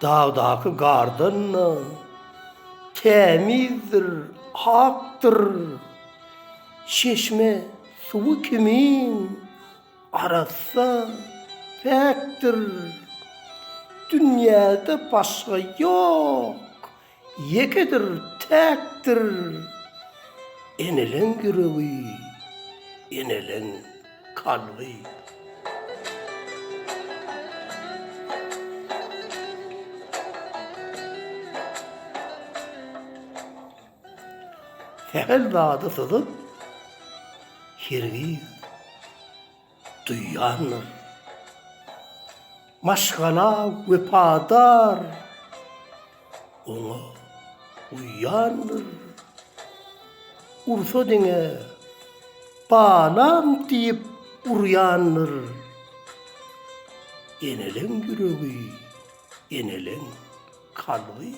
Dağdaki gardan temizdir, haktır. Çeşme suyu kimin arasa pektir. Dünyada başka yok, yekedir, tektir. Enelen yüreği, enelen kalbi. Fehel dağda sızıp, hirvi duyanır. Maşgala vepadar, ona uyanır. Ursa dene, bağlam deyip uyanır. Enelen yüreği, enelen kalbi.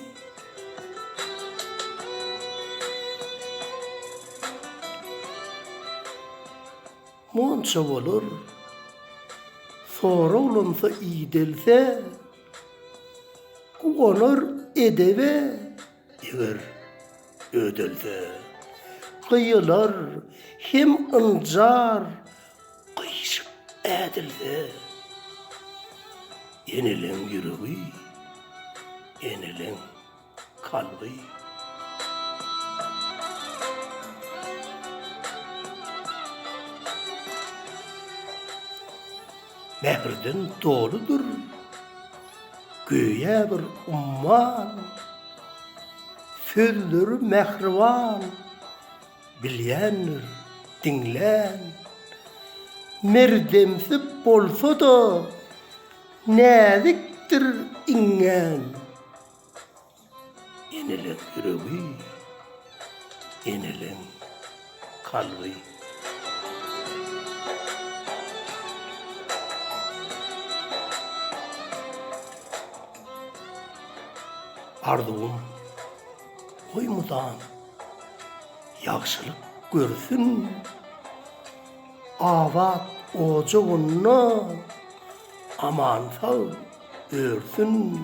Monça olur, sonra olunsa iyidelse, kuğanır edeve, eğer ödelse. Kıyılar hem ıncar, kıyışıp edilse. Enelen yüreği, enelen kalbi. Mehirden doludur, göğe bir umman, sözleri mehriban, bilyendir, dinlen. Merdemsi bolsa da, naziktir ingen. Enelen yüreği, enelen kalbi. Arduğum koymudan yaxşılık görsün, avat ocağına aman sağ örsün.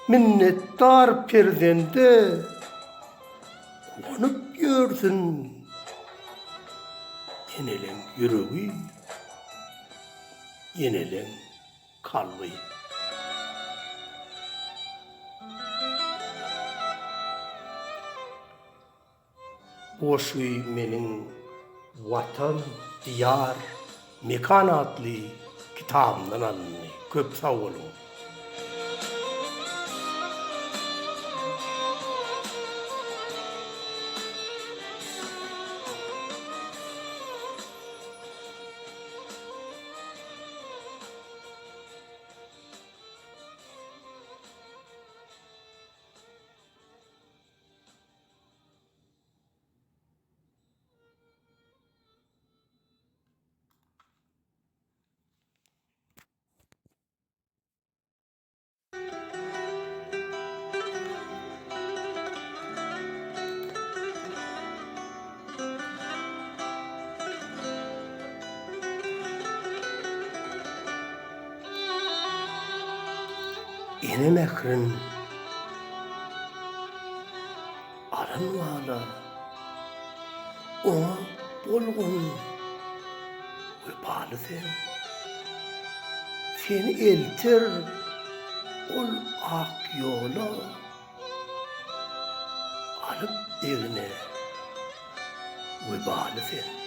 Minnettar perzende konup görsün. Enelen yüreği, enelen kalbi. Boşuy menin vatan, diyar, mekan adlı kitabımdan alındı. Köp sağ olun. Ene mehrin arınmala, ona bolgun vebalı sen. Seni eltir ol ak yola, alıp evine vebalı sen.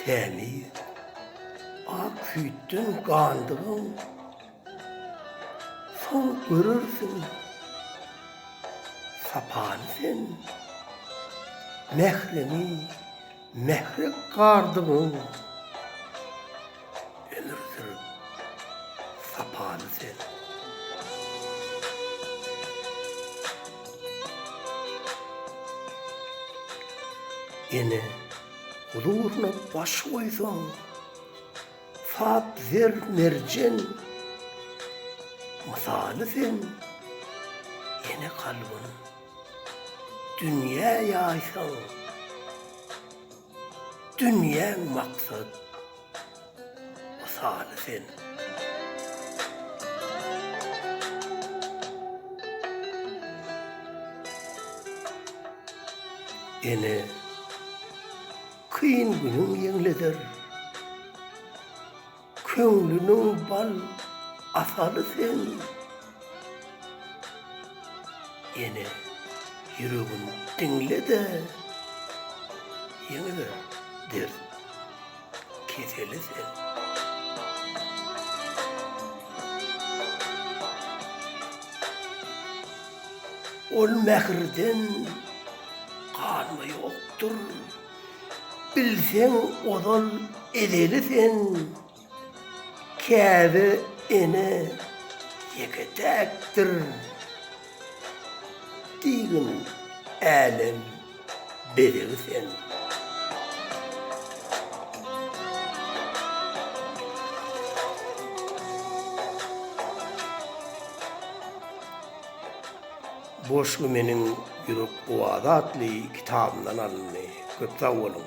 Temiz, ak süttün kandığın, son görürsün, sapan sen. Mehremi, mehre kardığın, ömürdür, sapan sen. Yine, huzuruna baş koysan, sap ver mercen, misali sen, yine kalbin, dünya yaysan, dünya maksat, asalı sen. Ene kıyın günün yengleder. Köңlünün bal asalı sen. Ene yüreğin dinle de yeni de der keseli sen. Ol mehirden kanma yoktur. Bilsen odal edeli sen. Kâbe ene yeketektir. Digin alem bedeli sen. Boşlu menin yürüp Ovada adlı kitabımdan alındı. Köpte olun.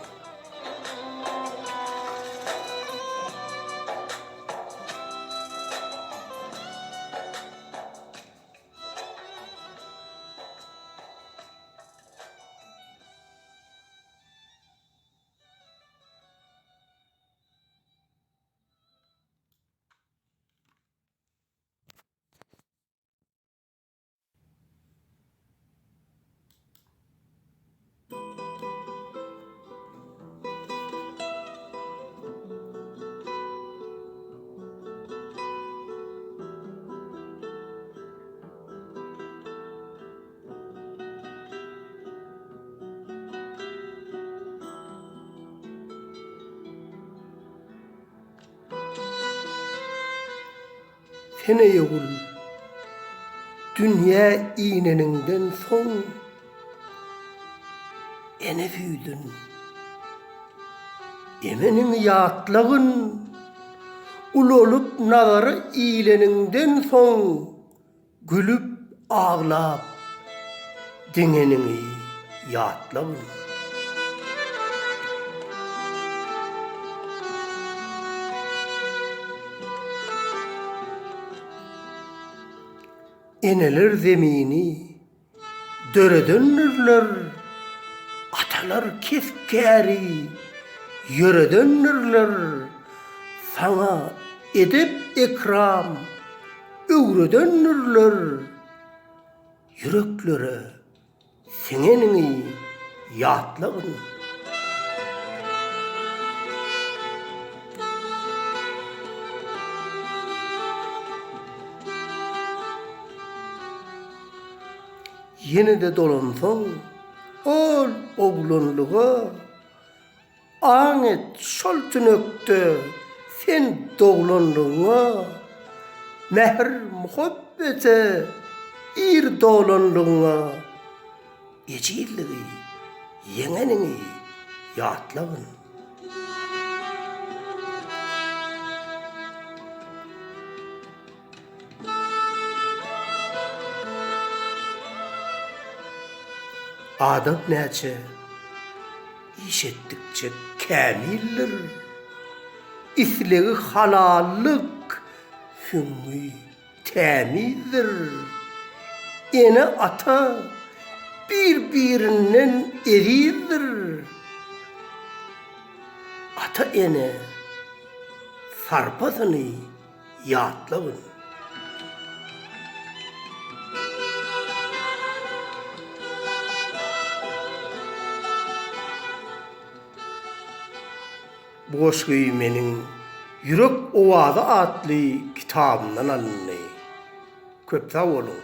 Sene yogul, dünya iğneninden son, ene büyüdün. Emenin yaatlağın, ul olup nazarı iğleninden son, gülüp ağlap, denenini yaatlağın. Eneler zemini döredönürler, atalar keskeri yöredönürler, sana edip ekram öğredönürler, yüreklere senenini yaatlağın. Yine de dolansan, ol oğlanlığa, an et şol tünökte sen doğlanlığına, mehr muhabbete ir doğlanlığına, ecilliği, yengenini yaatlağın. Adam neçe işettikçe kamildir. İsleği halallık hümmü temizdir. Ene ata birbirinden eridir. Ata ene sarpasını yaatlağın. Boşluğu menin Yürek Ovada adlı kitabımdan alındı. Köpte olun.